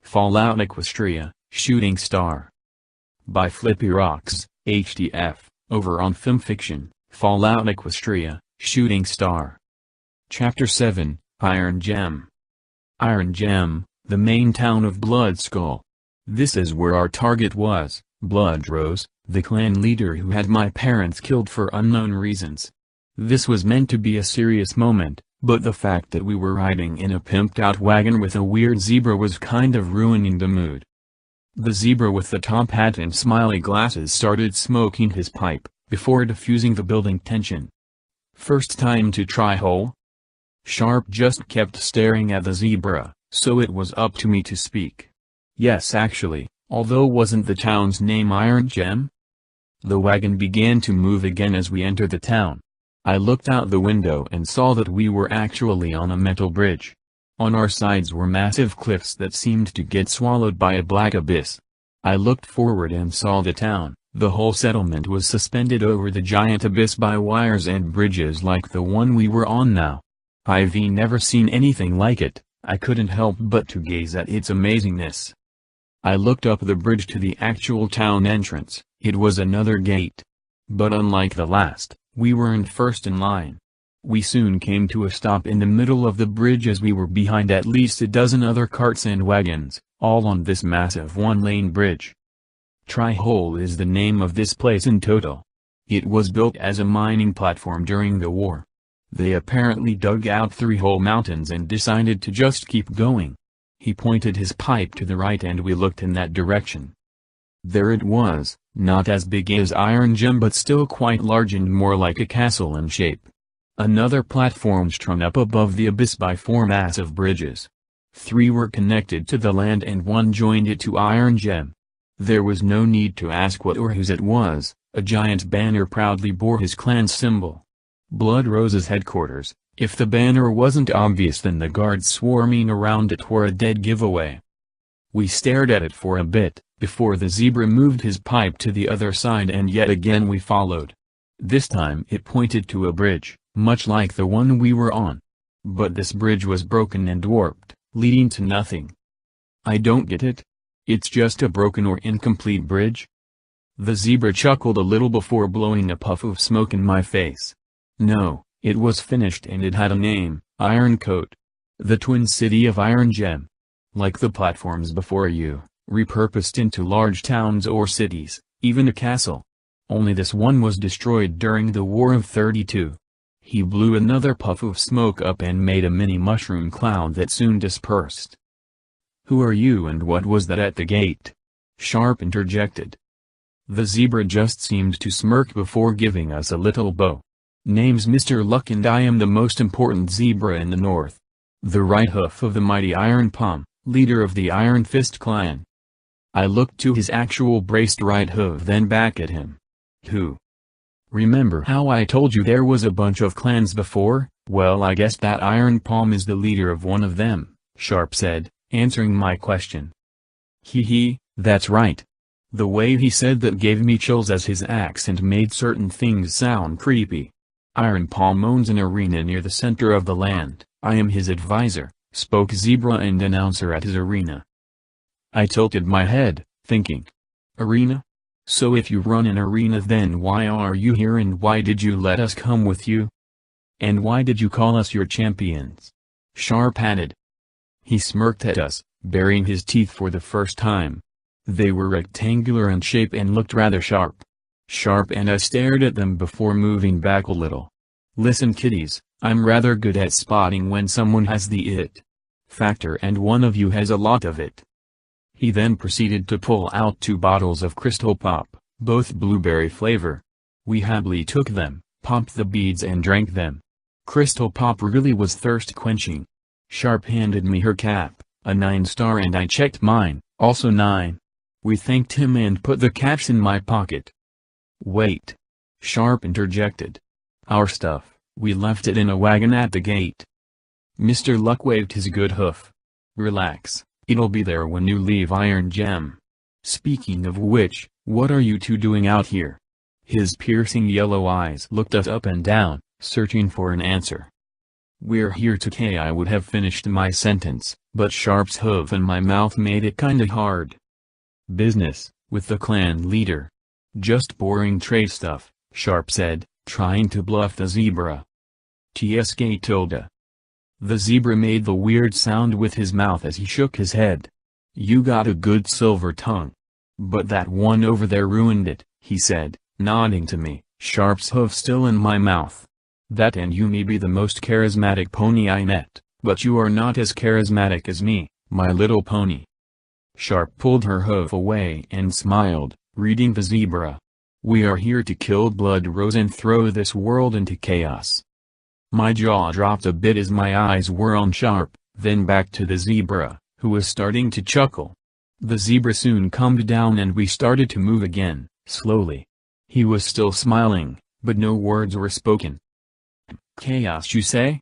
Fallout Equestria, Shooting Star. By Flippy Rocks, HTF, over on FilmFiction, Fallout Equestria, Shooting Star. Chapter 7, Iron Gem. Iron Gem, the main town of Bloodskull. This is where our target was, Bloodrose, the clan leader who had my parents killed for unknown reasons. This was meant to be a serious moment, but the fact that we were riding in a pimped-out wagon with a weird zebra was kind of ruining the mood. The zebra with the top hat and smiley glasses started smoking his pipe, before diffusing the building tension. "First time to try hole?" Sharp just kept staring at the zebra, so it was up to me to speak. "Yes, actually, although wasn't the town's name Iron Gem?" The wagon began to move again as we entered the town. I looked out the window and saw that we were actually on a metal bridge. On our sides were massive cliffs that seemed to get swallowed by a black abyss. I looked forward and saw the town. The whole settlement was suspended over the giant abyss by wires and bridges like the one we were on now. I've never seen anything like it. I couldn't help but to gaze at its amazingness. I looked up the bridge to the actual town entrance. It was another gate. But unlike the last, we weren't first in line. We soon came to a stop in the middle of the bridge as we were behind at least a dozen other carts and wagons, all on this massive one-lane bridge. Tri-Hole is the name of this place in total. It was built as a mining platform during the war. They apparently dug out 3 whole mountains and decided to just keep going. He pointed his pipe to the right and we looked in that direction. There it was, not as big as Iron Gem but still quite large and more like a castle in shape. Another platform strung up above the abyss by 4 massive bridges. 3 were connected to the land and 1 joined it to Iron Gem. There was no need to ask what or whose it was. A giant banner proudly bore his clan's symbol. Bloodrose's headquarters. If the banner wasn't obvious then the guards swarming around it were a dead giveaway. We stared at it for a bit, before the zebra moved his pipe to the other side and yet again we followed. This time it pointed to a bridge, much like the one we were on. But this bridge was broken and warped, leading to nothing. I don't get it. It's just a broken or incomplete bridge? The zebra chuckled a little before blowing a puff of smoke in my face. No, it was finished and it had a name, Iron Coat. The twin city of Iron Gem. Like the platforms before you, repurposed into large towns or cities, even a castle. Only this one was destroyed during the War of 32. He blew another puff of smoke up and made a mini mushroom cloud that soon dispersed. "Who are you and what was that at the gate?" Sharp interjected. The zebra just seemed to smirk before giving us a little bow. "Name's Mr. Luck and I am the most important zebra in the north. The right hoof of the mighty Iron Palm, leader of the Iron Fist clan." I looked to his actual braced right hoof then back at him. "Who? Remember how I told you there was a bunch of clans before? Well, I guess that Iron Palm is the leader of one of them," Sharp said, answering my question. Hee, that's right. The way he said that gave me chills as his accent made certain things sound creepy. "Iron Palm owns an arena near the center of the land. I am his advisor," spoke Zebra and announcer at his arena. I tilted my head, thinking. Arena? So if you run an arena then why are you here and why did you let us come with you? And why did you call us your champions? Sharp added. He smirked at us, baring his teeth for the first time. They were rectangular in shape and looked rather sharp. Sharp and I stared at them before moving back a little. "Listen kiddies, I'm rather good at spotting when someone has the it factor and one of you has a lot of it." He then proceeded to pull out 2 bottles of Crystal Pop, both blueberry flavor. We happily took them, popped the beads and drank them. Crystal Pop really was thirst-quenching. Sharp handed me her cap, a 9-star, and I checked mine, also 9. We thanked him and put the caps in my pocket. "Wait." Sharp interjected. "Our stuff, we left it in a wagon at the gate." Mr. Luck waved his good hoof. "Relax, it'll be there when you leave Iron Gem. Speaking of which, what are you 2 doing out here?" His piercing yellow eyes looked us up and down, searching for an answer. "We're here to K." I would have finished my sentence, but Sharp's hoof in my mouth made it kinda hard. "Business, with the clan leader." "Just boring trade stuff," Sharp said, trying to bluff the zebra. "Tsk tilde." The zebra made the weird sound with his mouth as he shook his head. "You got a good silver tongue. But that one over there ruined it," he said, nodding to me, Sharp's hoof still in my mouth. "That and you may be the most charismatic pony I met, but you are not as charismatic as me, my little pony." Sharp pulled her hoof away and smiled, reading the zebra. "We are here to kill Blood Rose and throw this world into chaos." My jaw dropped a bit as my eyes were on Sharp, then back to the zebra, who was starting to chuckle. The zebra soon calmed down and we started to move again, slowly. He was still smiling, but no words were spoken. "Chaos, you say?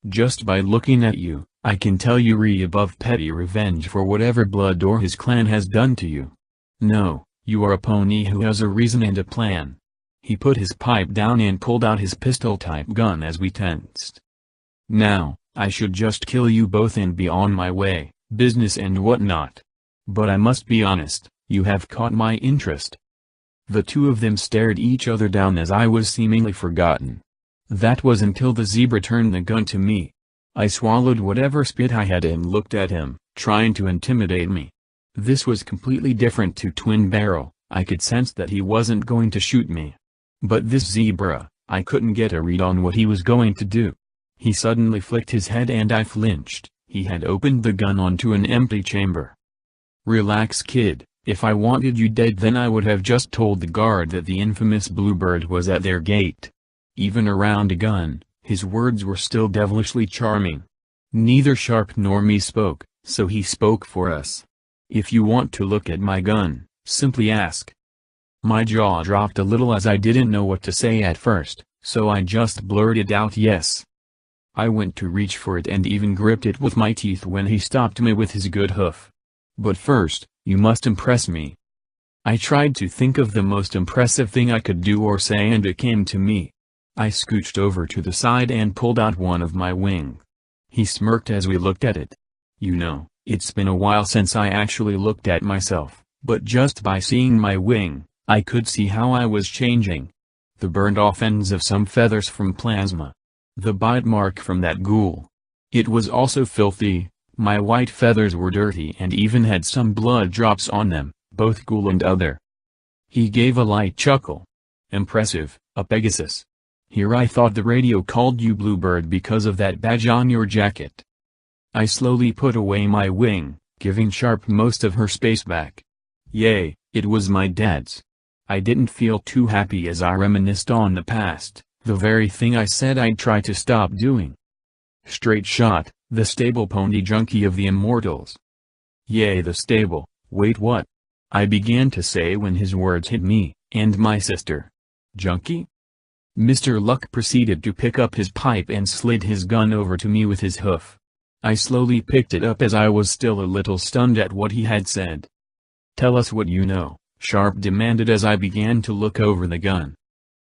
Just by looking at you, I can tell you above petty revenge for whatever Blood or his clan has done to you. No, you are a pony who has a reason and a plan." He put his pipe down and pulled out his pistol-type gun as we tensed. "Now, I should just kill you both and be on my way, business and whatnot. But I must be honest, you have caught my interest." The two of them stared each other down as I was seemingly forgotten. That was until the zebra turned the gun to me. I swallowed whatever spit I had and looked at him, trying to intimidate me. This was completely different to Twin Barrel. I could sense that he wasn't going to shoot me. But this zebra, I couldn't get a read on what he was going to do. He suddenly flicked his head and I flinched. He had opened the gun onto an empty chamber. "Relax, kid. If I wanted you dead then I would have just told the guard that the infamous Bluebird was at their gate." Even around a gun, his words were still devilishly charming. Neither Sharp nor me spoke, so he spoke for us. "If you want to look at my gun, simply ask." My jaw dropped a little as I didn't know what to say at first, so I just blurted out yes. I went to reach for it and even gripped it with my teeth when he stopped me with his good hoof. "But first, you must impress me." I tried to think of the most impressive thing I could do or say and it came to me. I scooched over to the side and pulled out one of my wings. He smirked as we looked at it. "You know, it's been a while since I actually looked at myself, but just by seeing my wing, I could see how I was changing. The burned off ends of some feathers from plasma. The bite mark from that ghoul. It was also filthy. My white feathers were dirty and even had some blood drops on them, both ghoul and other." He gave a light chuckle. "Impressive, a Pegasus. Here I thought the radio called you Bluebird because of that badge on your jacket." I slowly put away my wing, giving Sharp most of her space back. Yay, it was my dad's. I didn't feel too happy as I reminisced on the past, the very thing I said I'd try to stop doing. Straight shot, the stable pony junkie of the Immortals. "Yay, the stable, wait, what?" I began to say when his words hit me, and my sister. "Junkie?" Mr. Luck proceeded to pick up his pipe and slid his gun over to me with his hoof. I slowly picked it up as I was still a little stunned at what he had said. "Tell us what you know," Sharp demanded as I began to look over the gun.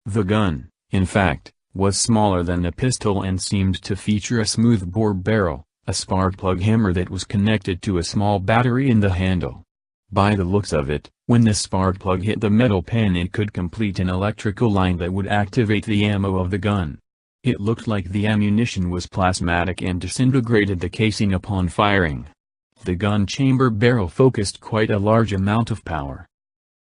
The gun, in fact, was smaller than a pistol and seemed to feature a smooth-bore barrel, a spark plug hammer that was connected to a small battery in the handle. By the looks of it, when the spark plug hit the metal pen it could complete an electrical line that would activate the ammo of the gun. It looked like the ammunition was plasmatic and disintegrated the casing upon firing. The gun chamber barrel focused quite a large amount of power.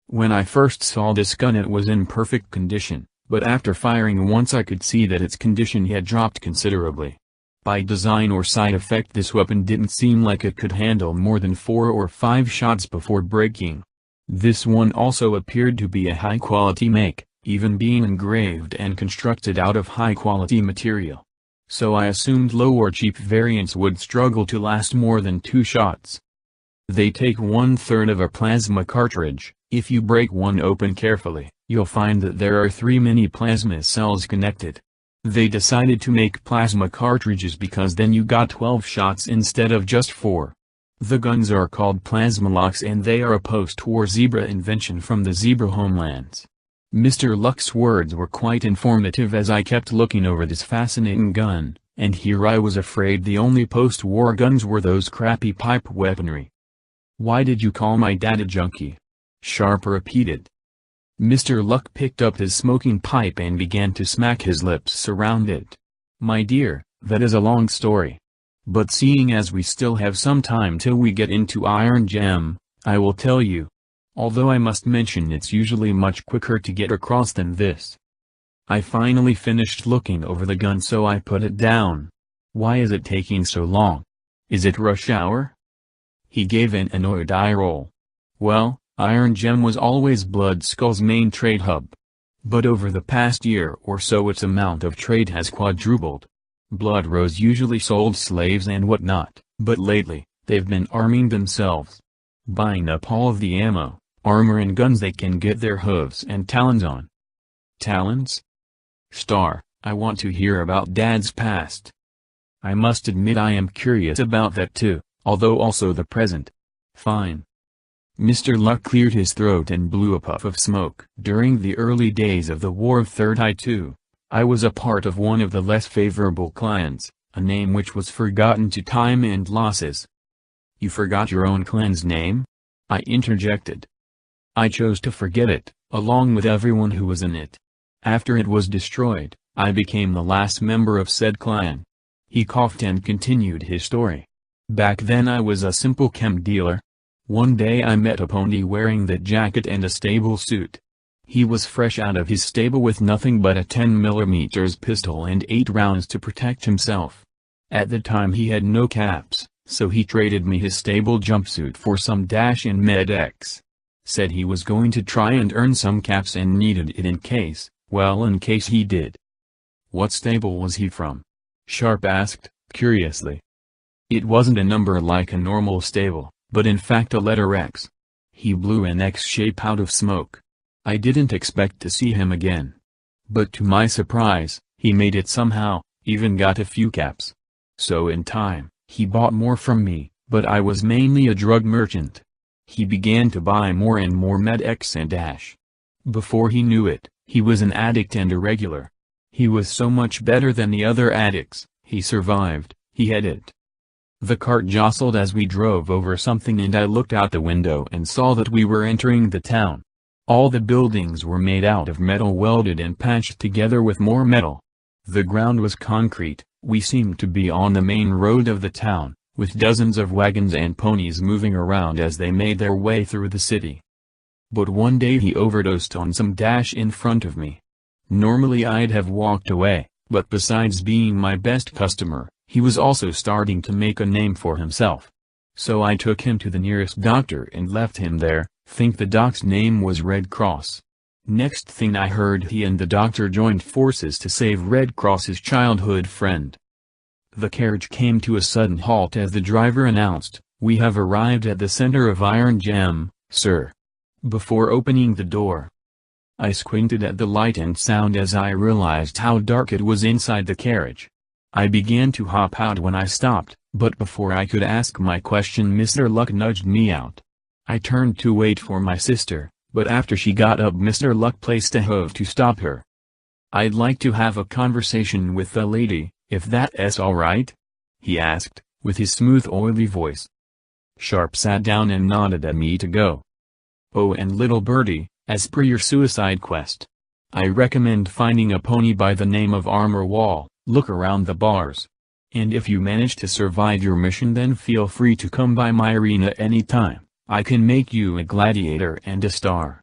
When I first saw this gun it was in perfect condition, but after firing once I could see that its condition had dropped considerably. By design or side effect this weapon didn't seem like it could handle more than 4 or 5 shots before breaking. This one also appeared to be a high-quality make, even being engraved and constructed out of high-quality material. So I assumed low or cheap variants would struggle to last more than 2 shots. They take 1/3 of a plasma cartridge. If you break one open carefully, you'll find that there are 3 mini plasma cells connected. They decided to make plasma cartridges because then you got 12 shots instead of just 4. The guns are called plasma locks and they are a post-war zebra invention from the zebra homelands. Mr. Luck's words were quite informative as I kept looking over this fascinating gun, and here I was afraid the only post-war guns were those crappy pipe weaponry. "Why did you call my dad a junkie?" Sharp repeated. Mr. Luck picked up his smoking pipe and began to smack his lips around it. "My dear, that is a long story. But seeing as we still have some time till we get into Iron Gem, I will tell you. Although I must mention it's usually much quicker to get across than this." I finally finished looking over the gun, so I put it down. "Why is it taking so long? Is it rush hour?" He gave an annoyed eye roll. "Well, Iron Gem was always Bloodskull's main trade hub. But over the past year or so its amount of trade has quadrupled. Blood Rose usually sold slaves and whatnot, but lately, they've been arming themselves. Buying up all of the ammo, armor and guns they can get their hooves and talons on." "Talons?" "Star, I want to hear about Dad's past. I must admit I am curious about that too, although also the present." "Fine." Mr. Luck cleared his throat and blew a puff of smoke. "During the early days of the War of 32, I was a part of one of the less favorable clans, a name which was forgotten to time and losses." "You forgot your own clan's name?" I interjected. "I chose to forget it, along with everyone who was in it. After it was destroyed, I became the last member of said clan." He coughed and continued his story. "Back then I was a simple chem dealer. One day I met a pony wearing that jacket and a stable suit. He was fresh out of his stable with nothing but a 10mm pistol and 8 rounds to protect himself. At the time he had no caps, so he traded me his stable jumpsuit for some dash and Med-X. Said he was going to try and earn some caps and needed it in case he did." "What stable was he from?" Sharp asked, curiously. "It wasn't a number like a normal stable, but in fact a letter X." He blew an X shape out of smoke. I didn't expect to see him again. But to my surprise, he made it somehow, even got a few caps. So in time, he bought more from me, but I was mainly a drug merchant. He began to buy more and more Med-X and Dash. Before he knew it, he was an addict and a regular. He was so much better than the other addicts, he survived, he had it. The cart jostled as we drove over something and I looked out the window and saw that we were entering the town. All the buildings were made out of metal welded and patched together with more metal. The ground was concrete. We seemed to be on the main road of the town, with dozens of wagons and ponies moving around as they made their way through the city. But one day he overdosed on some dash in front of me. Normally I'd have walked away, but besides being my best customer, he was also starting to make a name for himself. So I took him to the nearest doctor and left him there. Think the doc's name was Red Cross. Next thing I heard, he and the doctor joined forces to save Red Cross's childhood friend. The carriage came to a sudden halt as the driver announced, "We have arrived at the center of Iron Gem, sir." Before opening the door, I squinted at the light and sound as I realized how dark it was inside the carriage. I began to hop out when I stopped, but before I could ask my question Mr. Luck nudged me out. I turned to wait for my sister, but after she got up Mr. Luck placed a hove to stop her. "I'd like to have a conversation with the lady, if that's alright?" he asked, with his smooth oily voice. Sharp sat down and nodded at me to go. "Oh, and little birdie, as per your suicide quest, I recommend finding a pony by the name of Armor Wall. Look around the bars. And if you manage to survive your mission then feel free to come by my arena anytime. I can make you a gladiator and a star."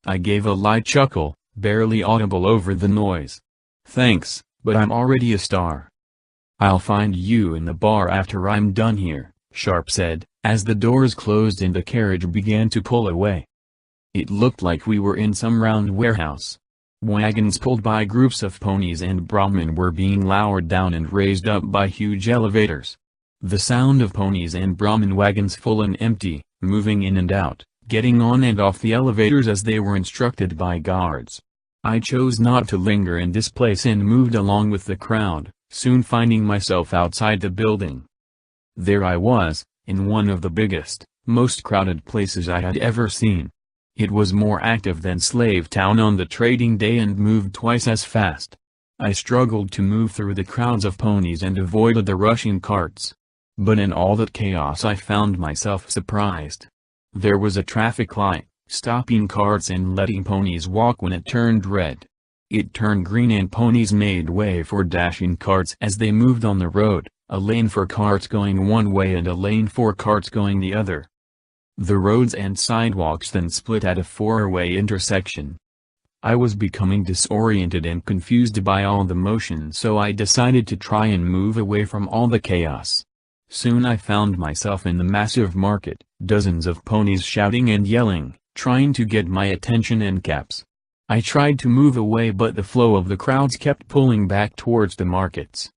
I gave a light chuckle, barely audible over the noise. "Thanks, but I'm already a star." "I'll find you in the bar after I'm done here," Sharp said, as the doors closed and the carriage began to pull away. It looked like we were in some round warehouse. Wagons pulled by groups of ponies and Brahmin were being lowered down and raised up by huge elevators. The sound of ponies and Brahmin wagons full and empty, moving in and out, getting on and off the elevators as they were instructed by guards. I chose not to linger in this place and moved along with the crowd, soon finding myself outside the building. There I was, in one of the biggest, most crowded places I had ever seen. It was more active than Slave Town on the trading day and moved twice as fast. I struggled to move through the crowds of ponies and avoided the rushing carts. But in all that chaos I found myself surprised. There was a traffic light, stopping carts and letting ponies walk when it turned red. It turned green and ponies made way for dashing carts as they moved on the road, a lane for carts going one way and a lane for carts going the other. The roads and sidewalks then split at a four-way intersection. I was becoming disoriented and confused by all the motion, so I decided to try and move away from all the chaos. Soon I found myself in the massive market, dozens of ponies shouting and yelling, trying to get my attention and caps. I tried to move away, but the flow of the crowds kept pulling back towards the markets.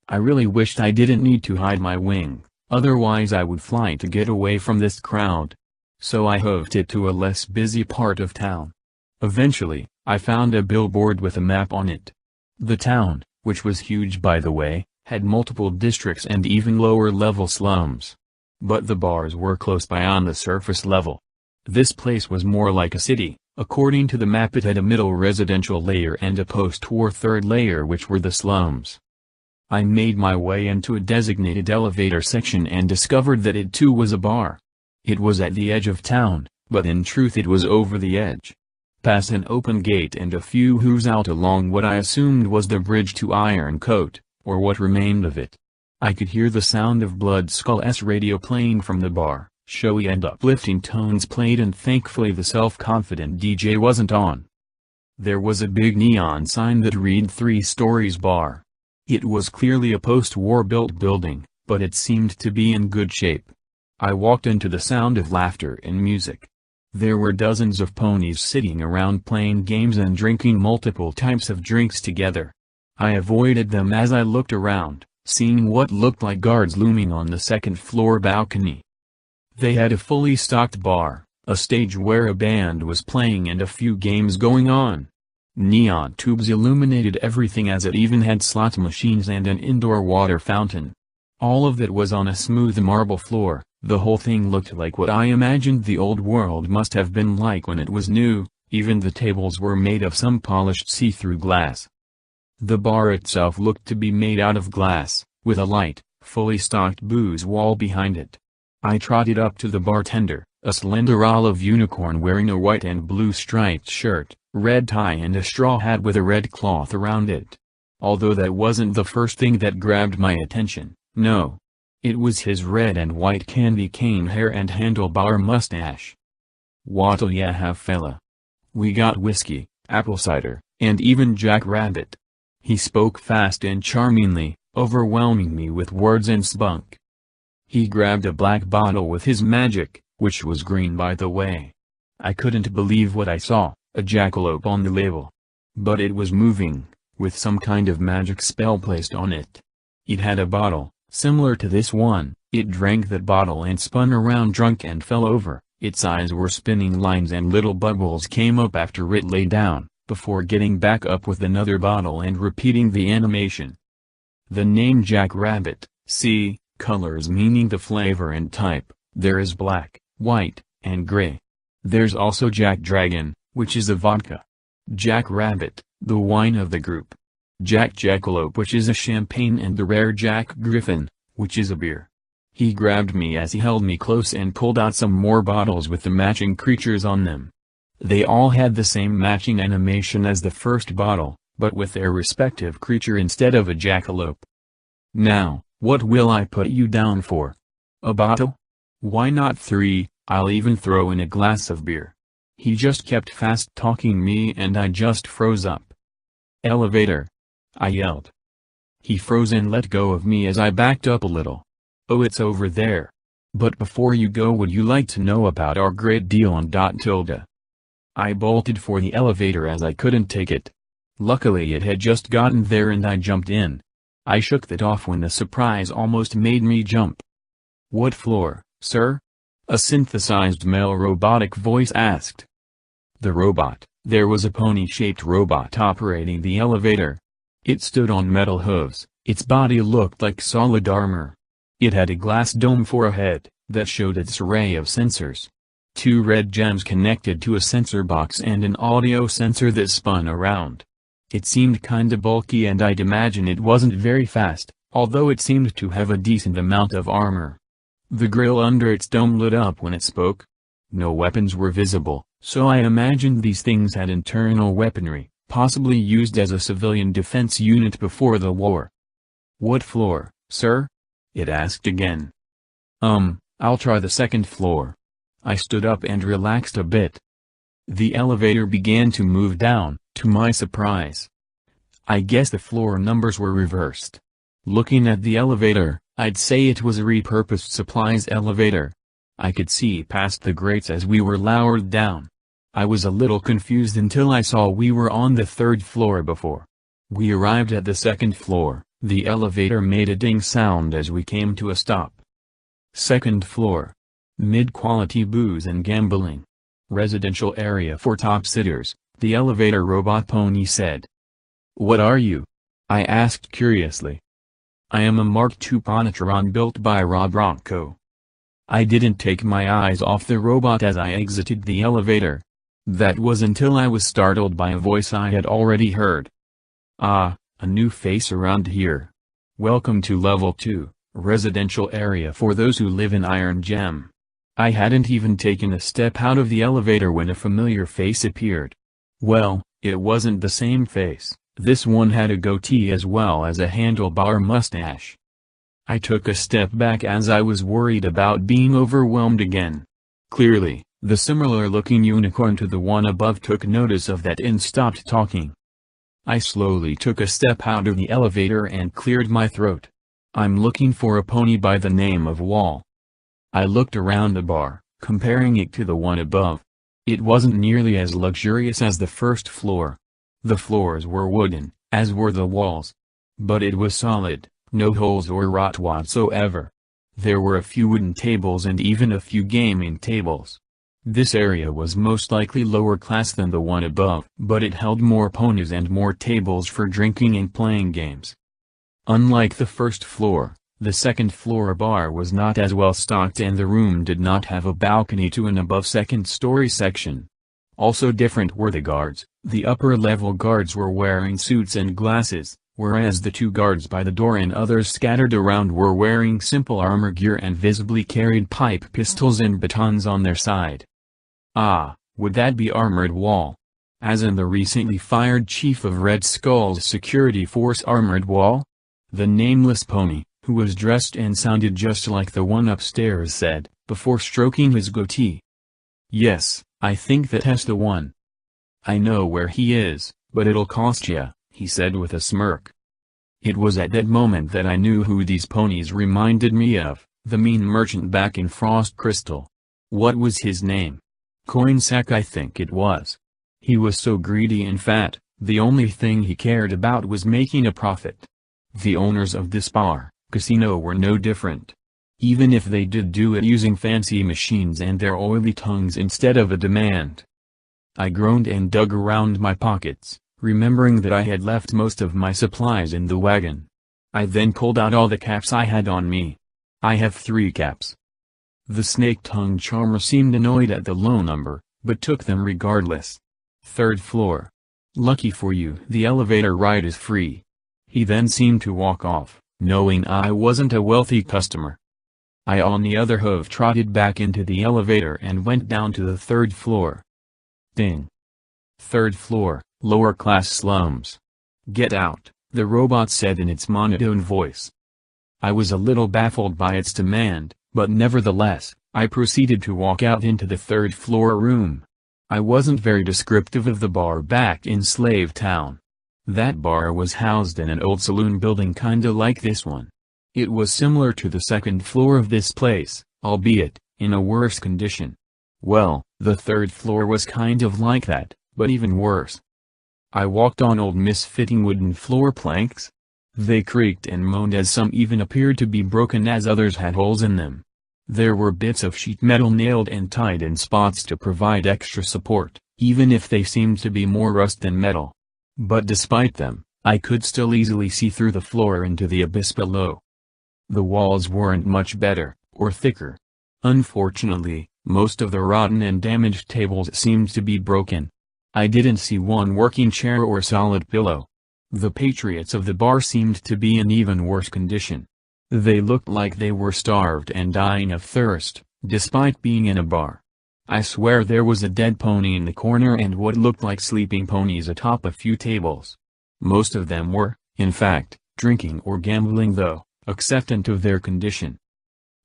I really wished I didn't need to hide my wing, otherwise I would fly to get away from this crowd. So I hoofed it to a less busy part of town. Eventually, I found a billboard with a map on it. The town, which was huge by the way, had multiple districts and even lower-level slums. But the bars were close by on the surface level. This place was more like a city. According to the map, it had a middle residential layer and a post-war third layer, which were the slums. I made my way into a designated elevator section and discovered that it too was a bar. It was at the edge of town, but in truth it was over the edge. Past an open gate and a few hooves out along what I assumed was the bridge to Iron Coat, or what remained of it. I could hear the sound of Blood Skull's radio playing from the bar. Showy and uplifting tones played, and thankfully the self-confident DJ wasn't on. There was a big neon sign that read 3 Stories Bar. It was clearly a post-war built building, but it seemed to be in good shape. I walked into the sound of laughter and music. There were dozens of ponies sitting around playing games and drinking multiple types of drinks together. I avoided them as I looked around, seeing what looked like guards looming on the second-floor balcony. They had a fully stocked bar, a stage where a band was playing and a few games going on. Neon tubes illuminated everything, as it even had slot machines and an indoor water fountain. All of that was on a smooth marble floor. The whole thing looked like what I imagined the old world must have been like when it was new. Even the tables were made of some polished see-through glass. The bar itself looked to be made out of glass, with a light, fully stocked booze wall behind it. I trotted up to the bartender, a slender olive unicorn wearing a white and blue striped shirt, red tie and a straw hat with a red cloth around it. Although that wasn't the first thing that grabbed my attention, no. It was his red and white candy cane hair and handlebar mustache. "What'll ya have, fella?" "We got whiskey, apple cider, and even jackrabbit." He spoke fast and charmingly, overwhelming me with words and spunk. He grabbed a black bottle with his magic, which was green by the way. I couldn't believe what I saw, a jackalope on the label. But it was moving, with some kind of magic spell placed on it. It had a bottle, similar to this one. It drank that bottle and spun around drunk and fell over. Its eyes were spinning lines and little bubbles came up after it lay down, before getting back up with another bottle and repeating the animation. The name Jackrabbit, see, colors meaning the flavor and type. There is black, white, and gray. There's also Jack Dragon, which is a vodka. Jack Rabbit, the wine of the group. Jack Jackalope, which is a champagne, and the rare Jack Griffin, which is a beer. He grabbed me as he held me close and pulled out some more bottles with the matching creatures on them. They all had the same matching animation as the first bottle, but with their respective creature instead of a jackalope. "Now, what will I put you down for? A bottle? Why not 3, I'll even throw in a glass of beer." He just kept fast talking me and I just froze up. "Elevator!" I yelled. He froze and let go of me as I backed up a little. "Oh, it's over there. But before you go, would you like to know about our great deal on Tilde?" I bolted for the elevator as I couldn't take it. Luckily it had just gotten there and I jumped in. I shook that off when the surprise almost made me jump. "What floor, sir?" a synthesized male robotic voice asked. The robot, there was a pony-shaped robot operating the elevator. It stood on metal hooves, its body looked like solid armor. It had a glass dome for a head, that showed its array of sensors. 2 red gems connected to a sensor box and an audio sensor that spun around. It seemed kinda bulky and I'd imagine it wasn't very fast, although it seemed to have a decent amount of armor. The grill under its dome lit up when it spoke. No weapons were visible, so I imagined these things had internal weaponry, possibly used as a civilian defense unit before the war. "What floor, sir?" it asked again. I'll try the second floor." I stood up and relaxed a bit. The elevator began to move down, to my surprise. I guess the floor numbers were reversed. Looking at the elevator, I'd say it was a repurposed supplies elevator. I could see past the grates as we were lowered down. I was a little confused until I saw we were on the third floor before. We arrived at the second floor. The elevator made a ding sound as we came to a stop. Second floor. Mid-quality booze and gambling. Residential area for top-sitters, the elevator robot pony said. "What are you?" I asked curiously. "I am a Mark II Ponatron built by Rob Rocco." I didn't take my eyes off the robot as I exited the elevator. That was until I was startled by a voice I had already heard. "Ah, a new face around here. Welcome to Level 2, residential area for those who live in Iron Gem." I hadn't even taken a step out of the elevator when a familiar face appeared. Well, it wasn't the same face. This one had a goatee as well as a handlebar mustache. I took a step back as I was worried about being overwhelmed again. Clearly, the similar-looking unicorn to the one above took notice of that and stopped talking. I slowly took a step out of the elevator and cleared my throat. "I'm looking for a pony by the name of Wall." I looked around the bar, comparing it to the one above. It wasn't nearly as luxurious as the first floor. The floors were wooden, as were the walls. But it was solid, no holes or rot whatsoever. There were a few wooden tables and even a few gaming tables. This area was most likely lower class than the one above, but it held more ponies and more tables for drinking and playing games. Unlike the first floor, the second floor bar was not as well stocked and the room did not have a balcony to an above second-story section. Also different were the guards. The upper-level guards were wearing suits and glasses, whereas the two guards by the door and others scattered around were wearing simple armor gear and visibly carried pipe pistols and batons on their side. Ah, would that be Armored Wall? As in the recently fired chief of Red Skull's security force Armored Wall? The nameless pony, who was dressed and sounded just like the one upstairs, said, before stroking his goatee. "Yes, I think that's the one." "I know where he is, but it'll cost ya," he said with a smirk. It was at that moment that I knew who these ponies reminded me of, the mean merchant back in Frost Crystal. What was his name? Coinsack, I think it was. He was so greedy and fat, the only thing he cared about was making a profit. The owners of this bar, casino were no different. Even if they did do it using fancy machines and their oily tongues instead of a demand. I groaned and dug around my pockets, remembering that I had left most of my supplies in the wagon. I then pulled out all the caps I had on me. I have 3 caps. The snake-tongued charmer seemed annoyed at the low number, but took them regardless. Third floor. Lucky for you, the elevator ride is free. He then seemed to walk off, knowing I wasn't a wealthy customer. I on the other hand trotted back into the elevator and went down to the third floor. Ding. Third floor, lower class slums. "Get out," the robot said in its monotone voice. I was a little baffled by its demand, but nevertheless, I proceeded to walk out into the third floor room. I wasn't very descriptive of the bar back in Slave Town. That bar was housed in an old saloon building kinda like this one. It was similar to the second floor of this place, albeit, in a worse condition. Well, the third floor was kind of like that, but even worse. I walked on old misfitting wooden floor planks. They creaked and moaned as some even appeared to be broken as others had holes in them. There were bits of sheet metal nailed and tied in spots to provide extra support, even if they seemed to be more rust than metal. But despite them, I could still easily see through the floor into the abyss below. The walls weren't much better, or thicker. Unfortunately, most of the rotten and damaged tables seemed to be broken. I didn't see one working chair or solid pillow. The Patriots of the bar seemed to be in even worse condition. They looked like they were starved and dying of thirst, despite being in a bar. I swear there was a dead pony in the corner and what looked like sleeping ponies atop a few tables. Most of them were, in fact, drinking or gambling though, acceptant of their condition.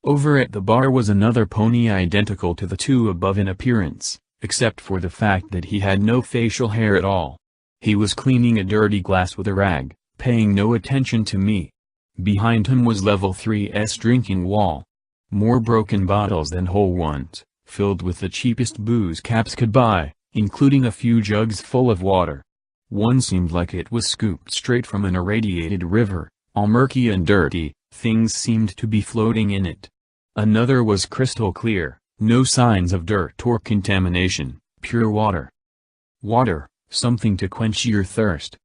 Over at the bar was another pony identical to the two above in appearance, except for the fact that he had no facial hair at all. He was cleaning a dirty glass with a rag, paying no attention to me. Behind him was level 3's drinking wall. More broken bottles than whole ones, filled with the cheapest booze Caps could buy, including a few jugs full of water. One seemed like it was scooped straight from an irradiated river, all murky and dirty, things seemed to be floating in it. Another was crystal clear, no signs of dirt or contamination, pure water. Water, something to quench your thirst.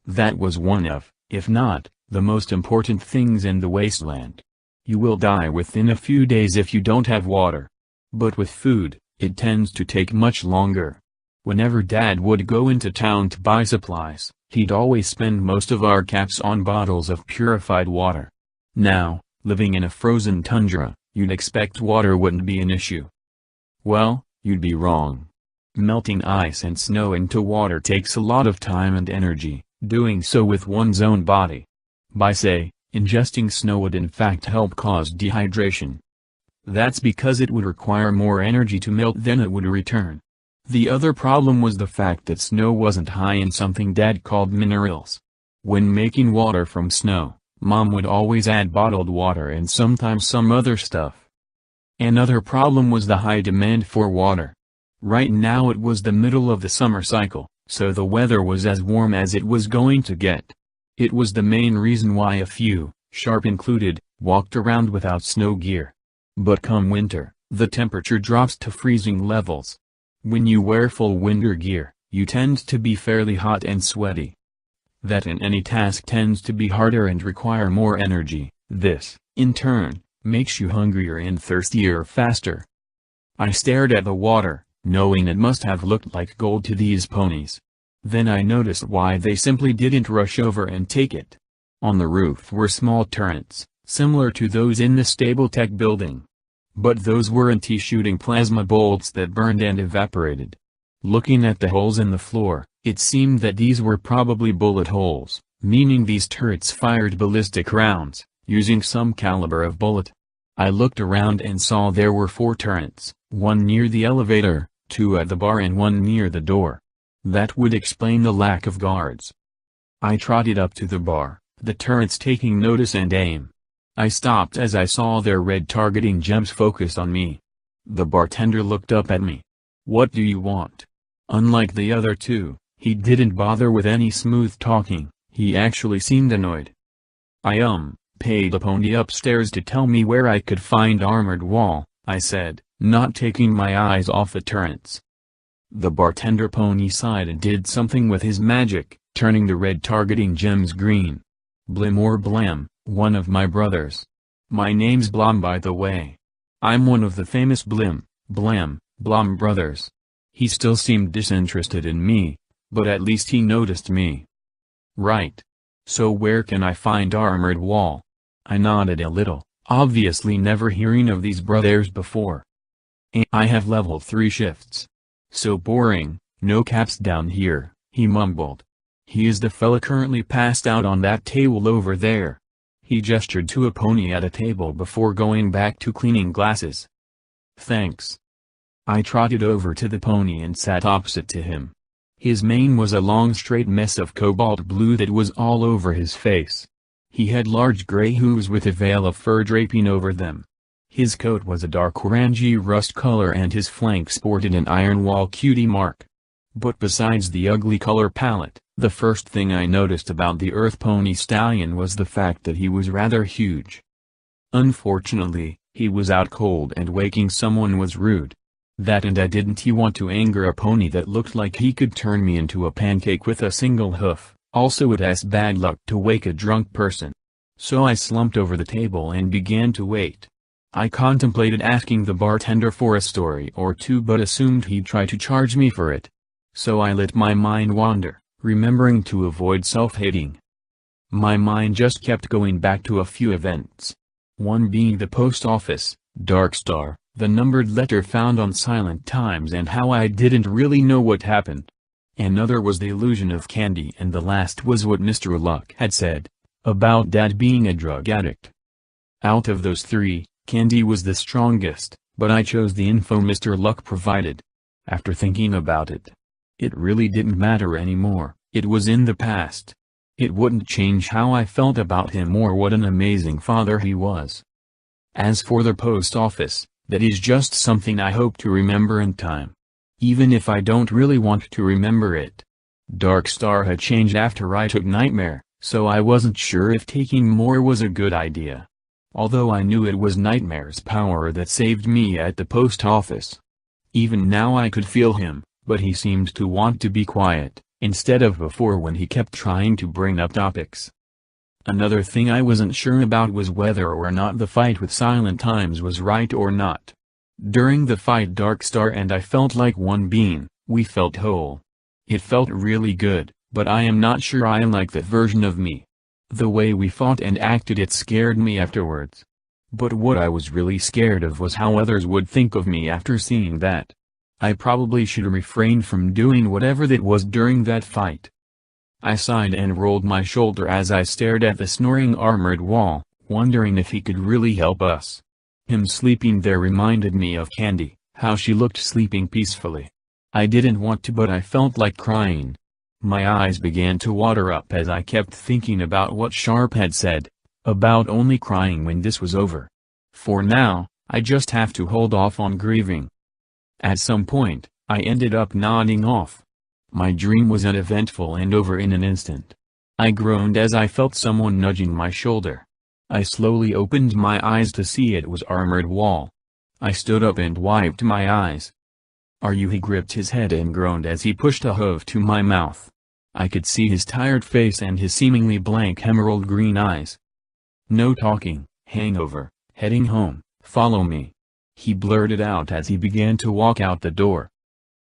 That was one of, if not, the most important things in the wasteland. You will die within a few days if you don't have water. But with food, it tends to take much longer. Whenever Dad would go into town to buy supplies, he'd always spend most of our caps on bottles of purified water. Now, living in a frozen tundra, you'd expect water wouldn't be an issue. Well, you'd be wrong. Melting ice and snow into water takes a lot of time and energy, doing so with one's own body. By say, ingesting snow would in fact help cause dehydration. That's because it would require more energy to melt than it would return. The other problem was the fact that snow wasn't high in something Dad called minerals. When making water from snow, Mom would always add bottled water and sometimes some other stuff. Another problem was the high demand for water. Right now it was the middle of the summer cycle, so the weather was as warm as it was going to get. It was the main reason why a few, Sharp included, walked around without snow gear. But come winter, the temperature drops to freezing levels. When you wear full winter gear, you tend to be fairly hot and sweaty. That in any task tends to be harder and require more energy. This, in turn, makes you hungrier and thirstier faster. I stared at the water, knowing it must have looked like gold to these ponies. Then I noticed why they simply didn't rush over and take it. On the roof were small turrets, similar to those in the Stable Tech building. But those weren't shooting plasma bolts that burned and evaporated. Looking at the holes in the floor, it seemed that these were probably bullet holes, meaning these turrets fired ballistic rounds, using some caliber of bullet. I looked around and saw there were 4 turrets, one near the elevator, 2 at the bar and 1 near the door. That would explain the lack of guards. I trotted up to the bar, the turrets taking notice and aim. I stopped as I saw their red targeting gems focus on me. The bartender looked up at me. "What do you want?" Unlike the other two, he didn't bother with any smooth talking, he actually seemed annoyed. "I paid a pony upstairs to tell me where I could find armored wall," I said, not taking my eyes off the turrets. The bartender pony sighed and did something with his magic, turning the red targeting gems green. "Blim or Blam, one of my brothers. My name's Blam by the way. I'm one of the famous Blim, Blam, Blam brothers." He still seemed disinterested in me, but at least he noticed me. "Right. So where can I find armored wall?" I nodded a little, obviously never hearing of these brothers before. "I have level 3 shifts." "So boring, no caps down here," he mumbled. "He is the fella currently passed out on that table over there." He gestured to a pony at a table before going back to cleaning glasses. "Thanks." I trotted over to the pony and sat opposite to him. His mane was a long straight mess of cobalt blue that was all over his face. He had large gray hooves with a veil of fur draping over them. His coat was a dark orangey rust color and his flank sported an iron wall cutie mark. But besides the ugly color palette, the first thing I noticed about the Earth Pony Stallion was the fact that he was rather huge. Unfortunately, he was out cold and waking someone was rude. That and I didn't want to anger a pony that looked like he could turn me into a pancake with a single hoof, also it has bad luck to wake a drunk person. So I slumped over the table and began to wait. I contemplated asking the bartender for a story or two but assumed he'd try to charge me for it. so I let my mind wander, remembering to avoid self-hating. My mind just kept going back to a few events. One being the post office, Dark Star, the numbered letter found on Silent Times, and how I didn't really know what happened. Another was the illusion of candy, and the last was what Mr. Luck had said, about Dad being a drug addict. Out of those three, candy was the strongest, but I chose the info Mr. Luck provided. After thinking about it, it really didn't matter anymore. It was in the past. It wouldn't change how I felt about him or what an amazing father he was. As for the post office, that is just something I hope to remember in time. Even if I don't really want to remember it. Dark Star had changed after I took Nightmare, so I wasn't sure if taking more was a good idea. Although I knew it was Nightmare's power that saved me at the post office. Even now I could feel him, but he seemed to want to be quiet, instead of before when he kept trying to bring up topics. Another thing I wasn't sure about was whether or not the fight with Silent Times was right or not. During the fight Dark Star and I felt like one being, we felt whole. It felt really good, but I am not sure I like that version of me. The way we fought and acted, it scared me afterwards. But what I was really scared of was how others would think of me after seeing that. I probably should refrain from doing whatever that was during that fight. I sighed and rolled my shoulder as I stared at the snoring armored wall, wondering if he could really help us. Him sleeping there reminded me of Candy, how she looked sleeping peacefully. I didn't want to, but I felt like crying. My eyes began to water up as I kept thinking about what Sharp had said, about only crying when this was over. For now, I just have to hold off on grieving. At some point, I ended up nodding off. My dream was uneventful and over in an instant. I groaned as I felt someone nudging my shoulder. I slowly opened my eyes to see it was Armored Wall. I stood up and wiped my eyes. "Are you?" He gripped his head and groaned as he pushed a hoof to my mouth. I could see his tired face and his seemingly blank emerald green eyes. "No talking, hangover, heading home, follow me," he blurted out as he began to walk out the door.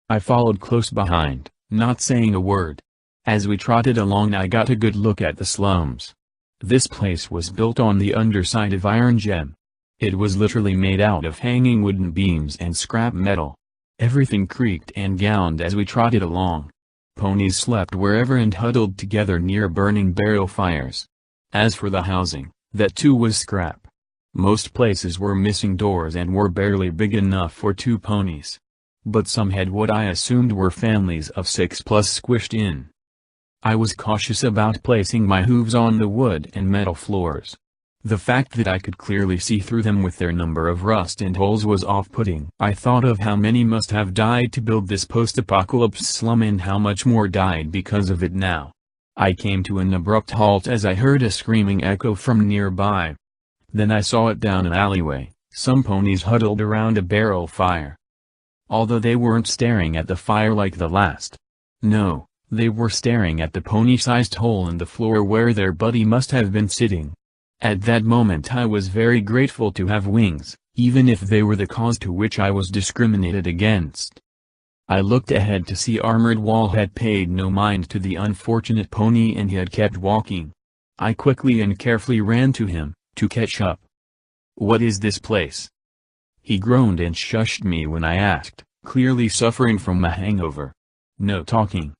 I followed close behind, not saying a word. As we trotted along I got a good look at the slums. This place was built on the underside of Iron Gem. It was literally made out of hanging wooden beams and scrap metal. Everything creaked and groaned as we trotted along. Ponies slept wherever and huddled together near burning barrel fires. As for the housing, that too was scrap. Most places were missing doors and were barely big enough for 2 ponies. But some had what I assumed were families of 6+ squished in. I was cautious about placing my hooves on the wood and metal floors. The fact that I could clearly see through them with their number of rust and holes was off-putting. I thought of how many must have died to build this post-apocalypse slum and how much more died because of it now. I came to an abrupt halt as I heard a screaming echo from nearby. Then I saw it down an alleyway, some ponies huddled around a barrel fire. Although they weren't staring at the fire like the last. No, they were staring at the pony-sized hole in the floor where their buddy must have been sitting. At that moment I was very grateful to have wings, even if they were the cause to which I was discriminated against. I looked ahead to see Armored Wall had paid no mind to the unfortunate pony and he had kept walking. I quickly and carefully ran to him, to catch up. "What is this place?" He groaned and shushed me when I asked, clearly suffering from a hangover. "No talking."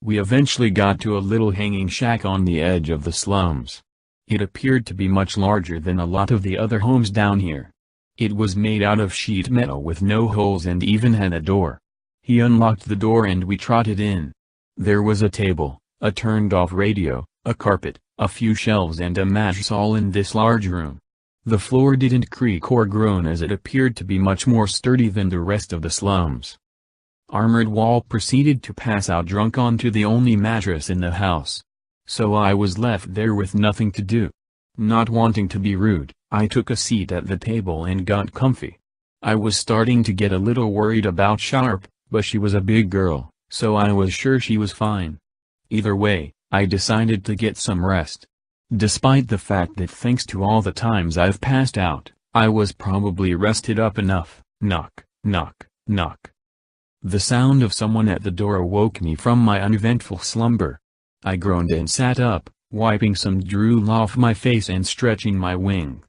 We eventually got to a little hanging shack on the edge of the slums. It appeared to be much larger than a lot of the other homes down here. It was made out of sheet metal with no holes and even had a door. He unlocked the door and we trotted in. There was a table, a turned-off radio, a carpet, a few shelves and a mattress all in this large room. The floor didn't creak or groan as it appeared to be much more sturdy than the rest of the slums. Armored Wall proceeded to pass out drunk onto the only mattress in the house. So I was left there with nothing to do. Not wanting to be rude, I took a seat at the table and got comfy. I was starting to get a little worried about Sharp, but she was a big girl, so I was sure she was fine. Either way, I decided to get some rest. Despite the fact that thanks to all the times I've passed out, I was probably rested up enough. Knock, knock, knock. The sound of someone at the door awoke me from my uneventful slumber. I groaned and sat up, wiping some drool off my face and stretching my wings.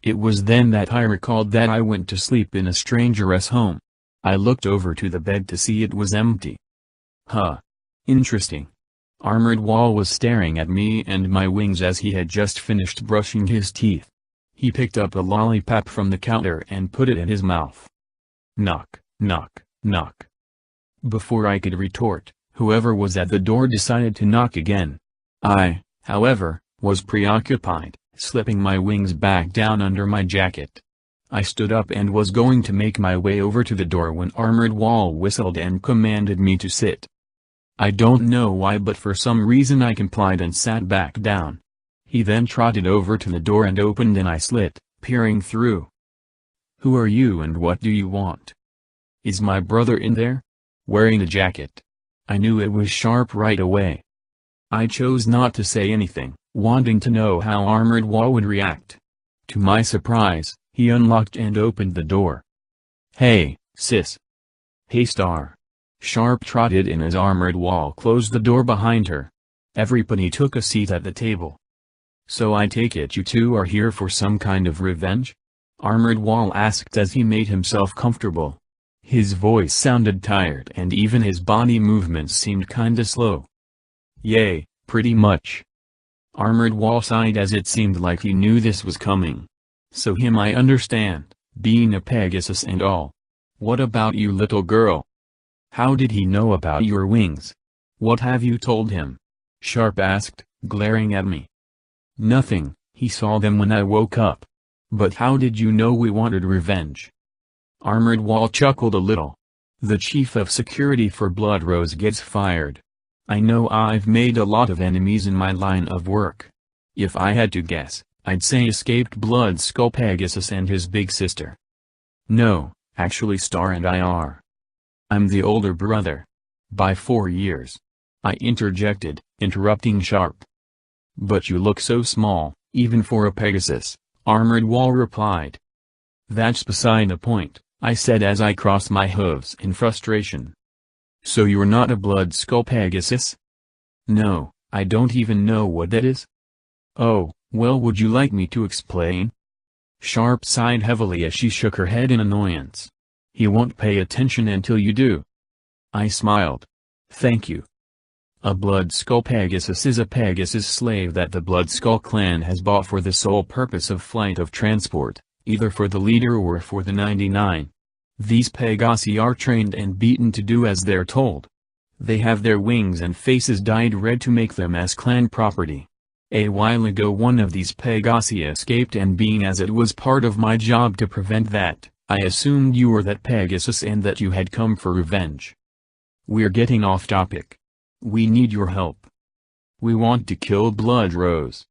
It was then that I recalled that I went to sleep in a stranger's home. I looked over to the bed to see it was empty. Huh. Interesting. Armored Wall was staring at me and my wings as he had just finished brushing his teeth. He picked up a lollipop from the counter and put it in his mouth. Knock, knock, knock. Before I could retort, whoever was at the door decided to knock again. I, however, was preoccupied, slipping my wings back down under my jacket. I stood up and was going to make my way over to the door when Armored Wall whistled and commanded me to sit. I don't know why, but for some reason I complied and sat back down. He then trotted over to the door and opened an eye slit, peering through. "Who are you and what do you want?" "Is my brother in there?" "Wearing a jacket." I knew it was Sharp right away. I chose not to say anything, wanting to know how Armored Wall would react. To my surprise, he unlocked and opened the door. "Hey, sis." "Hey, Star." Sharp trotted in as Armored Wall closed the door behind her. Everybody took a seat at the table. "So I take it you two are here for some kind of revenge?" Armored Wall asked as he made himself comfortable. His voice sounded tired and even his body movements seemed kinda slow. "Yay, pretty much." Armored Wall sighed as it seemed like he knew this was coming. "So him I understand, being a Pegasus and all. What about you, little girl? How did he know about your wings? What have you told him?" Sharp asked, glaring at me. "Nothing, he saw them when I woke up." "But how did you know we wanted revenge?" Armored Wall chuckled a little. "The chief of security for Blood Rose gets fired. I know I've made a lot of enemies in my line of work. If I had to guess, I'd say escaped Blood Skull Pegasus and his big sister." "No, actually Star and I are. I'm the older brother. By 4 years." I interjected, interrupting Sharp. "But you look so small, even for a Pegasus," Armored Wall replied. "That's beside the point," I said as I crossed my hooves in frustration. "So you're not a Blood Skull Pegasus?" "No, I don't even know what that is." "Oh, well, would you like me to explain?" Sharp sighed heavily as she shook her head in annoyance. "He won't pay attention until you do." I smiled. "Thank you." A Blood Skull Pegasus is a Pegasus slave that the Blood Skull clan has bought for the sole purpose of flight of transport, either for the leader or for the 99. These Pegasi are trained and beaten to do as they're told. They have their wings and faces dyed red to make them as clan property. A while ago one of these Pegasi escaped, and being as it was part of my job to prevent that, I assumed you were that Pegasus and that you had come for revenge. We're getting off topic. We need your help. We want to kill Blood Rose."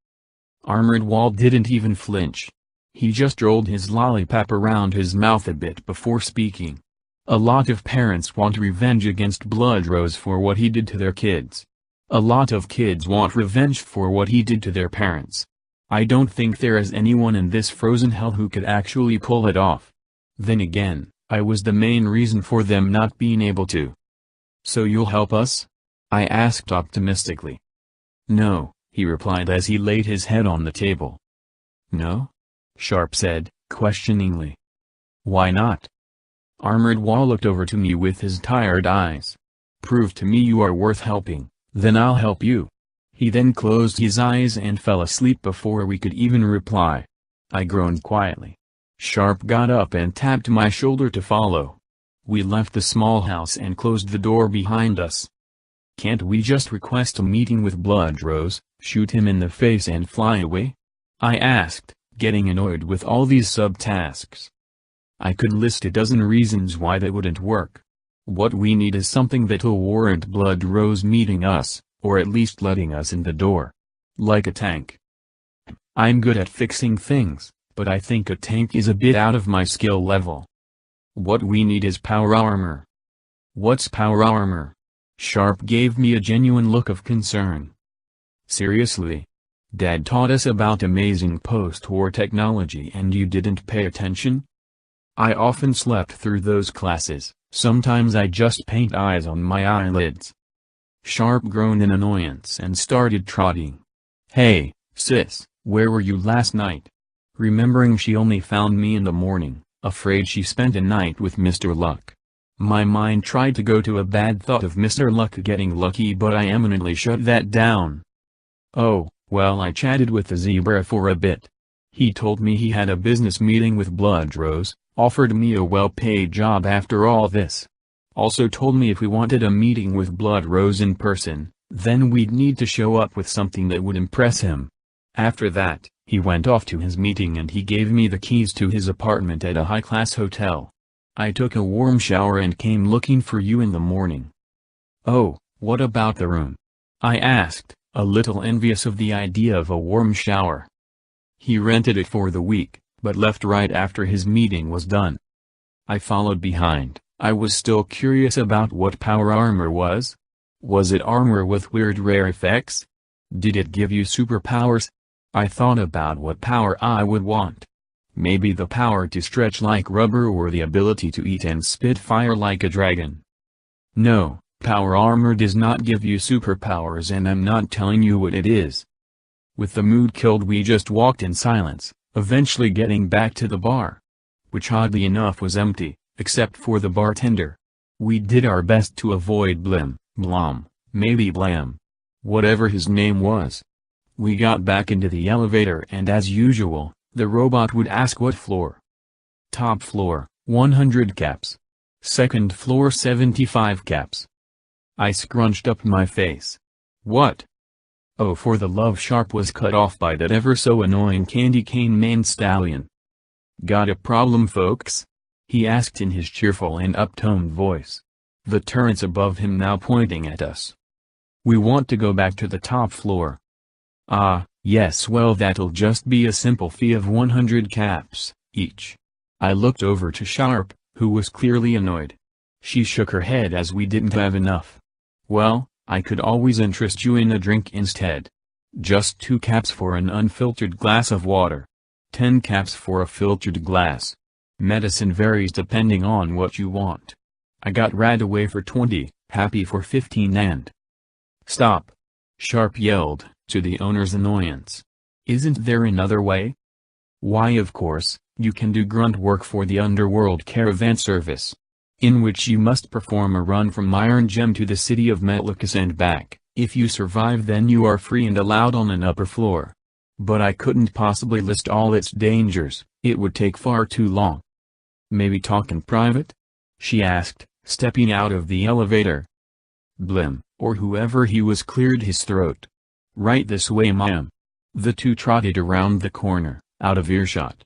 Armored Wall didn't even flinch. He just rolled his lollipop around his mouth a bit before speaking. "A lot of parents want revenge against Blood Rose for what he did to their kids. A lot of kids want revenge for what he did to their parents. I don't think there is anyone in this frozen hell who could actually pull it off. Then again, I was the main reason for them not being able to." "So you'll help us?" I asked optimistically. "No," he replied as he laid his head on the table. "No?" Sharp said, questioningly. "Why not?" Armored Wall looked over to me with his tired eyes. "Prove to me you are worth helping, then I'll help you." He then closed his eyes and fell asleep before we could even reply. I groaned quietly. Sharp got up and tapped my shoulder to follow. We left the small house and closed the door behind us. "Can't we just request a meeting with Blood Rose, shoot him in the face and fly away?" I asked, getting annoyed with all these subtasks. I could list a dozen reasons why that wouldn't work. What we need is something that'll warrant Blood Rose meeting us, or at least letting us in the door. Like a tank. I'm good at fixing things, but I think a tank is a bit out of my skill level. What we need is power armor. What's power armor? Sharp gave me a genuine look of concern. Seriously? Dad taught us about amazing post-war technology and you didn't pay attention? I often slept through those classes, Sometimes I just paint eyes on my eyelids. Sharp groaned in annoyance and started trotting. Hey, sis, where were you last night? Remembering she only found me in the morning, afraid she spent a night with Mr. Luck. My mind tried to go to a bad thought of Mr. Luck getting lucky, but I eminently shut that down. Oh, well, I chatted with the zebra for a bit. He told me he had a business meeting with Bloodrose, offered me a well-paid job after all this. Also told me if we wanted a meeting with Bloodrose in person, then we'd need to show up with something that would impress him. After that, he went off to his meeting and he gave me the keys to his apartment at a high-class hotel. I took a warm shower and came looking for you in the morning. Oh, what about the room? I asked, a little envious of the idea of a warm shower. He rented it for the week, but left right after his meeting was done. I followed behind. I was still curious about what power armor was. Was it armor with weird rare effects? Did it give you superpowers? I thought about what power I would want. Maybe the power to stretch like rubber or the ability to eat and spit fire like a dragon. No, power armor does not give you superpowers, and I'm not telling you what it is. With the mood killed, we just walked in silence, eventually getting back to the bar, which oddly enough was empty, except for the bartender. We did our best to avoid Blom, maybe Blam. Whatever his name was. We got back into the elevator and as usual, the robot would ask what floor. Top floor, 100 caps. Second floor 75 caps. I scrunched up my face. What? Oh, for the love! Sharp was cut off by that ever so annoying candy cane man stallion. Got a problem, folks? He asked in his cheerful and up-toned voice. The turrets above him now pointing at us. We want to go back to the top floor. Ah, yes, well, that'll just be a simple fee of 100 caps, each. I looked over to Sharp, who was clearly annoyed. She shook her head as we didn't have enough. Well, I could always interest you in a drink instead. Just 2 caps for an unfiltered glass of water. 10 caps for a filtered glass. Medicine varies depending on what you want. I got Radaway for 20, Happy for 15 and... Stop! Sharp yelled, to the owner's annoyance. Isn't there another way? Why, of course, you can do grunt work for the Underworld Caravan Service, in which you must perform a run from Iron Gem to the city of Metlakis and back. If you survive, then you are free and allowed on an upper floor. But I couldn't possibly list all its dangers, it would take far too long. Maybe talk in private? She asked, stepping out of the elevator. Blim, or whoever he was, cleared his throat. Right this way, ma'am. The two trotted around the corner, out of earshot.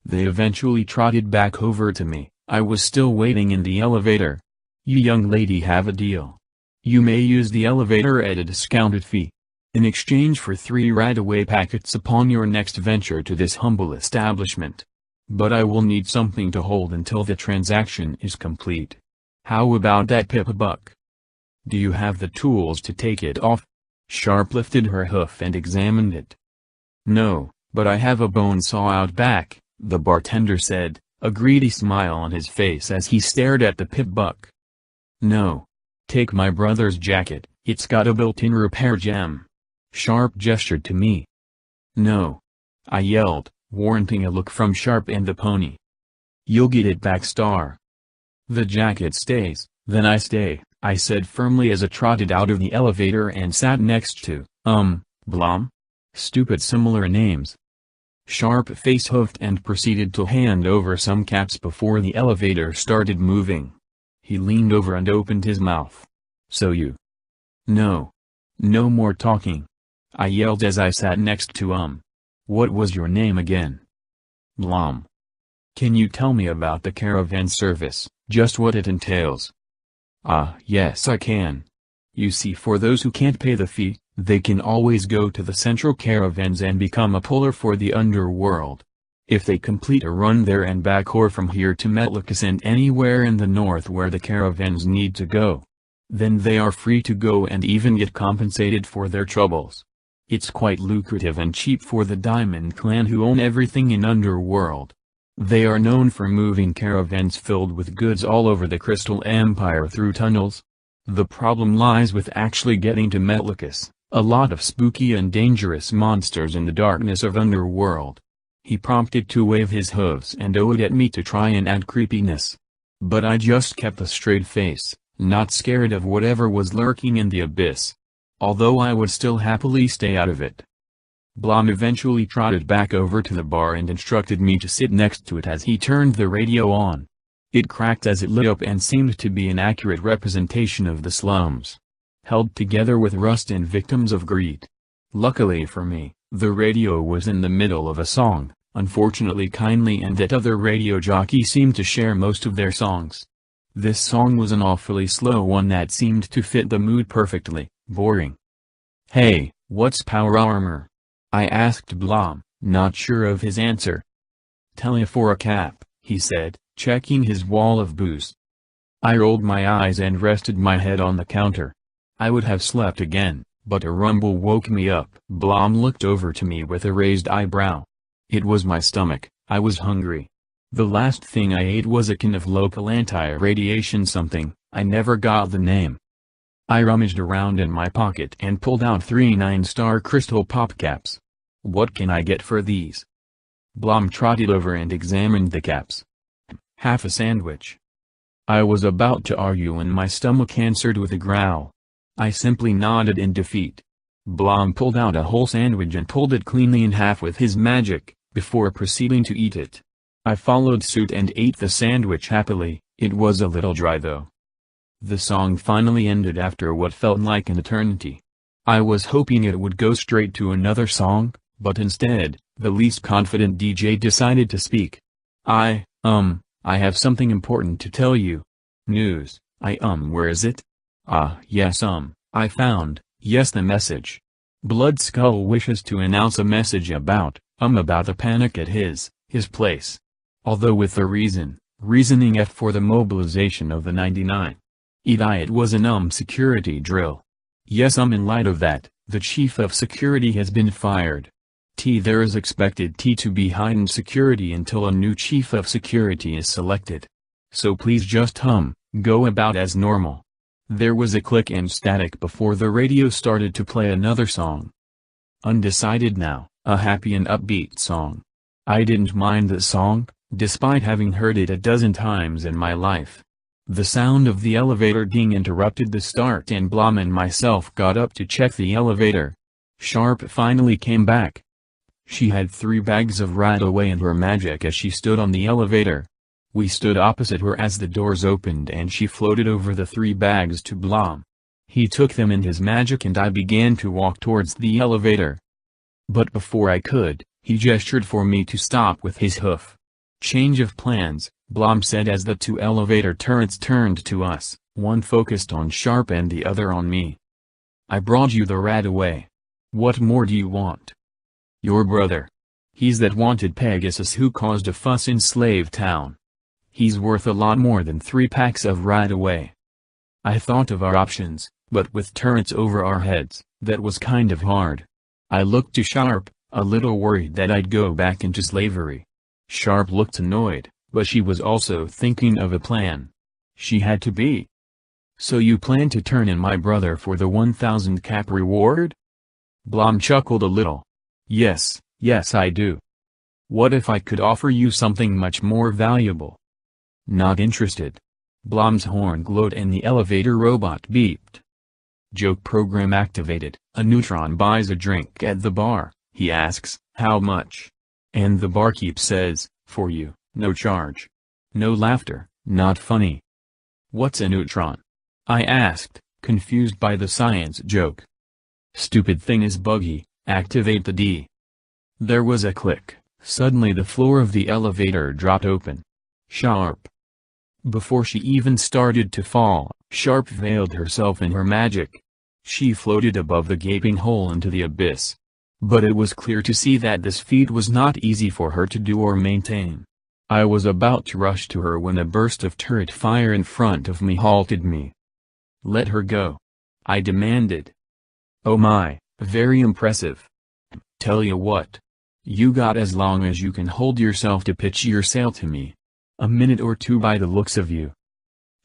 They eventually trotted back over to me. I was still waiting in the elevator. You young lady have a deal. You may use the elevator at a discounted fee. In exchange for 3 Radaway packets upon your next venture to this humble establishment. But I will need something to hold until the transaction is complete. How about that pip-a-buck? Do you have the tools to take it off? Sharp lifted her hoof and examined it. No, but I have a bone saw out back, the bartender said, a greedy smile on his face as he stared at the pip-buck. No. Take my brother's jacket, it's got a built-in repair gem. Sharp gestured to me. No. I yelled, warranting a look from Sharp and the pony. You'll get it back, Star. The jacket stays, then I stay, I said firmly as I trotted out of the elevator and sat next to, Blom? Stupid similar names. Sharp face-huffed and proceeded to hand over some caps before the elevator started moving. He leaned over and opened his mouth. So you... No. No more talking. I yelled as I sat next to What was your name again? Blom. Can you tell me about the caravan service, just what it entails? Ah, yes, I can. You see, for those who can't pay the fee, they can always go to the central caravans and become a puller for the underworld. If they complete a run there and back, or from here to Metlakis and anywhere in the north where the caravans need to go, then they are free to go and even get compensated for their troubles. It's quite lucrative and cheap for the Diamond Clan, who own everything in Underworld. They are known for moving caravans filled with goods all over the Crystal Empire through tunnels. The problem lies with actually getting to Metlicus, a lot of spooky and dangerous monsters in the darkness of Underworld. He prompted to wave his hooves and owed at me to try and add creepiness. But I just kept a straight face, not scared of whatever was lurking in the abyss. Although I would still happily stay out of it. Blom eventually trotted back over to the bar and instructed me to sit next to it as he turned the radio on. It cracked as it lit up and seemed to be an accurate representation of the slums, held together with rust and victims of greed. Luckily for me, the radio was in the middle of a song, unfortunately Kindly and that other radio jockey seemed to share most of their songs. This song was an awfully slow one that seemed to fit the mood perfectly, boring. "Hey, what's power armor?" I asked Blom, not sure of his answer. "Tell you for a cap," he said, checking his wall of booze. I rolled my eyes and rested my head on the counter. I would have slept again, but a rumble woke me up. Blom looked over to me with a raised eyebrow. It was my stomach. I was hungry. The last thing I ate was a can of local anti-radiation something, I never got the name. I rummaged around in my pocket and pulled out 3 9-star crystal pop caps. "What can I get for these?" Blom trotted over and examined the caps. "Half a sandwich." I was about to argue when my stomach answered with a growl. I simply nodded in defeat. Blom pulled out a whole sandwich and pulled it cleanly in half with his magic, before proceeding to eat it. I followed suit and ate the sandwich happily. It was a little dry though. The song finally ended after what felt like an eternity. I was hoping it would go straight to another song, but instead, the least confident DJ decided to speak. I have something important to tell you." "News, where is it?" Yes, I found, yes the message. Blood Skull wishes to announce a message about the panic at his place. Although with the reasoning F for the mobilization of the 99. It was an security drill. Yes, in light of that, the chief of security has been fired. There is expected to be heightened security until a new chief of security is selected. So please just go about as normal. There was a click and static before the radio started to play another song. Undecided now, a happy and upbeat song. I didn't mind the song, despite having heard it a dozen times in my life. The sound of the elevator ding interrupted the start and Blom and myself got up to check the elevator. Sharp finally came back. She had 3 bags of Radaway in her magic as she stood on the elevator. We stood opposite her as the doors opened and she floated over the 3 bags to Blom. He took them in his magic and I began to walk towards the elevator. But before I could, he gestured for me to stop with his hoof. "Change of plans," Blom said as the 2 elevator turrets turned to us, one focused on Sharp and the other on me. "I brought you the Radaway. What more do you want?" "Your brother. He's that wanted Pegasus who caused a fuss in Slave Town. He's worth a lot more than 3 packs of Radaway." I thought of our options, but with turrets over our heads, that was kind of hard. I looked to Sharp, a little worried that I'd go back into slavery. Sharp looked annoyed, but she was also thinking of a plan. She had to be. "So you plan to turn in my brother for the 1,000 cap reward?" Blom chuckled a little. Yes I do." "What if I could offer you something much more valuable?" "Not interested." Blom's horn glowed and the elevator robot beeped. Joke program activated. A neutron buys a drink at the bar, he asks, "How much?" And the barkeep says, "For you, no charge." No laughter, not funny. "What's a neutron?" I asked, confused by the science joke. "Stupid thing is buggy, activate the D." There was a click. Suddenly the floor of the elevator dropped open. Sharp. Before she even started to fall, Sharp veiled herself in her magic. She floated above the gaping hole into the abyss. But it was clear to see that this feat was not easy for her to do or maintain. I was about to rush to her when a burst of turret fire in front of me halted me. "Let her go," I demanded. "Oh my, very impressive. Tell you what. You got as long as you can hold yourself to pitch your sail to me. A minute or two by the looks of you.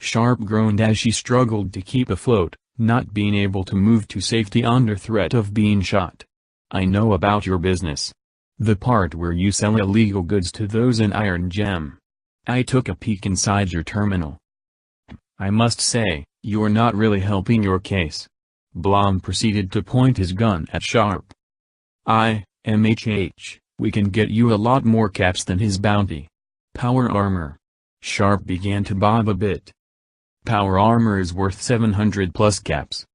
Sharp groaned as she struggled to keep afloat, not being able to move to safety under threat of being shot. I know about your business. The part where you sell illegal goods to those in Iron Gem. I took a peek inside your terminal. I must say, you're not really helping your case. Blom proceeded to point his gun at Sharp. We can get you a lot more caps than his bounty. Power armor. Sharp began to bob a bit. Power armor is worth 700 plus caps.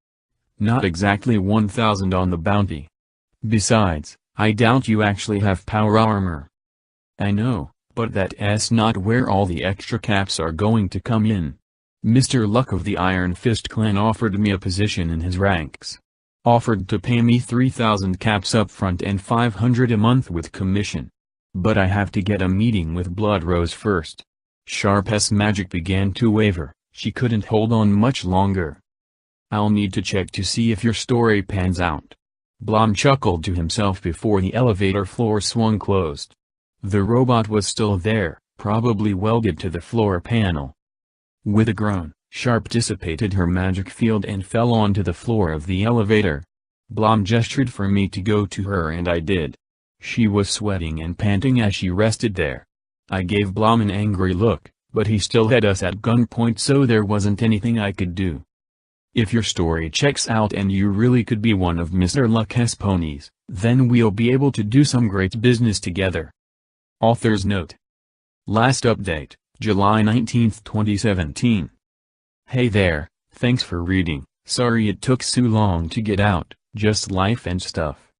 Not exactly 1,000 on the bounty. Besides, I doubt you actually have power armor. I know, but that's not where all the extra caps are going to come in. Mr. Luck of the Iron Fist clan offered me a position in his ranks. Offered to pay me 3,000 caps up front and 500 a month with commission. But I have to get a meeting with Blood Rose first. Sharp's magic began to waver, she couldn't hold on much longer. I'll need to check to see if your story pans out. Blom chuckled to himself before the elevator floor swung closed. The robot was still there, probably welded to the floor panel. With a groan, Sharp dissipated her magic field and fell onto the floor of the elevator. Blom gestured for me to go to her and I did. She was sweating and panting as she rested there. I gave Blom an angry look, but he still had us at gunpoint, so there wasn't anything I could do. If your story checks out and you really could be one of Mr. Luck's ponies, then we'll be able to do some great business together. Author's note. Last update, July 19, 2017. Hey there, thanks for reading. Sorry it took so long to get out, just life and stuff.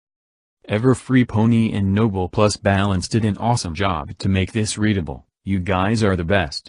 Everfree Pony and Noble Plus Balance did an awesome job to make this readable. You guys are the best.